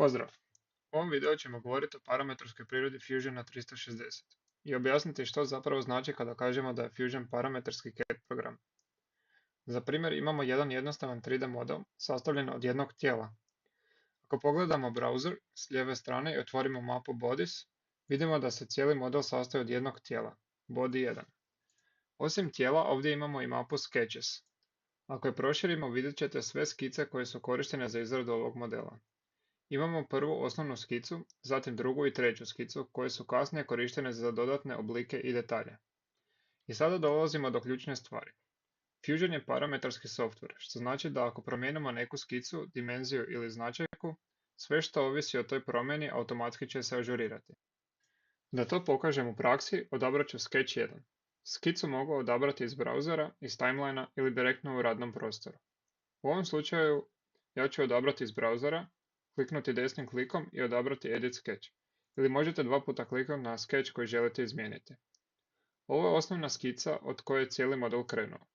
Pozdrav! U ovom videu ćemo govoriti o parametarskoj prirodi Fusiona 360 i objasniti što zapravo znači kada kažemo da je Fusion parametarski CAD program. Za primjer imamo jedan jednostavan 3D model sastavljen od jednog tijela. Ako pogledamo browser s lijeve strane i otvorimo mapu Bodies, vidimo da se cijeli model sastoji od jednog tijela, Body 1. Osim tijela ovdje imamo i mapu Sketches. Ako je proširimo vidjet ćete sve skice koje su korištene za izradu ovog modela. Imamo prvu osnovnu skicu, zatim drugu i treću skicu koje su kasnije korištene za dodatne oblike i detalje. I sada dolazimo do ključne stvari. Fusion je parametarski software, što znači da ako promijenimo neku skicu, dimenziju ili značajku, sve što ovisi o toj promjeni automatski će se ažurirati. Da to pokažem u praksi, odabrat ću Sketch 1. Skicu mogu odabrati iz browsera, iz timelinea ili direktno u radnom prostoru. U ovom slučaju ja ću odabrati iz browsera, kliknuti desnim klikom i odabrati Edit Sketch, ili možete dva puta kliknuti na sketch koji želite izmijeniti. Ovo je osnovna skica od koje je cijeli model krenuo.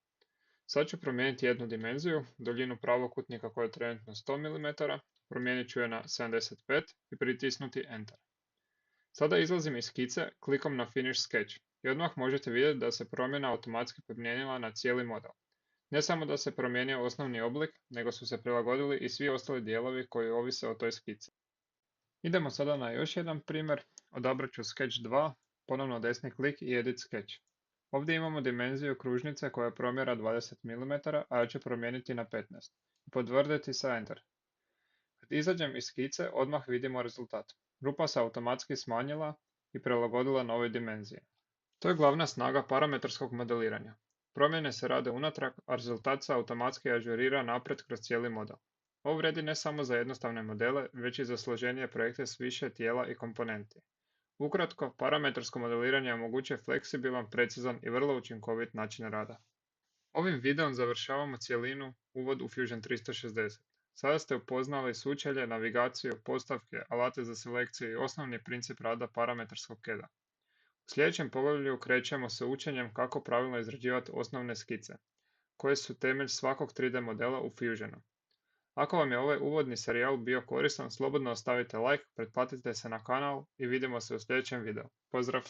Sad ću promijeniti jednu dimenziju, duljinu pravokutnika koja je trenutno 100 mm, promijenit ću je na 75 i pritisnuti Enter. Sada izlazim iz skice klikom na Finish Sketch i odmah možete vidjeti da se promjena automatski primijenila na cijeli model. Ne samo da se promijenio osnovni oblik, nego su se prilagodili i svi ostali dijelovi koji ovise o toj skici. Idemo sada na još jedan primjer, odabrat ću Sketch 2, ponovno desni klik i Edit Sketch. Ovdje imamo dimenziju kružnice koja promjera 20 mm, a ja ću promijeniti na 15 i potvrditi sa Enter. Kad izađem iz skice, odmah vidimo rezultat. Grupa se automatski smanjila i prilagodila novoj dimenziji. To je glavna snaga parametarskog modeliranja. Promjene se rade unatrag, a rezultat se automatski ažurira naprijed kroz cijeli model. Ovo vrijedi ne samo za jednostavne modele, već i za složenije projekte s više tijela i komponenti. Ukratko, parametarsko modeliranje omogućuje fleksibilan, precizan i vrlo učinkovit način rada. Ovim videom završavamo cjelinu uvod u Fusion 360. Sada ste upoznali sučelje, navigaciju, postavke, alate za selekciju i osnovni princip rada parametarskog CAD-a. U sljedećem poglavlju krećemo sa učenjem kako pravilno izrađivati osnovne skice, koje su temelj svakog 3D modela u Fusionu. Ako vam je ovaj uvodni serijal bio koristan, slobodno ostavite like, pretplatite se na kanal i vidimo se u sljedećem videu. Pozdrav!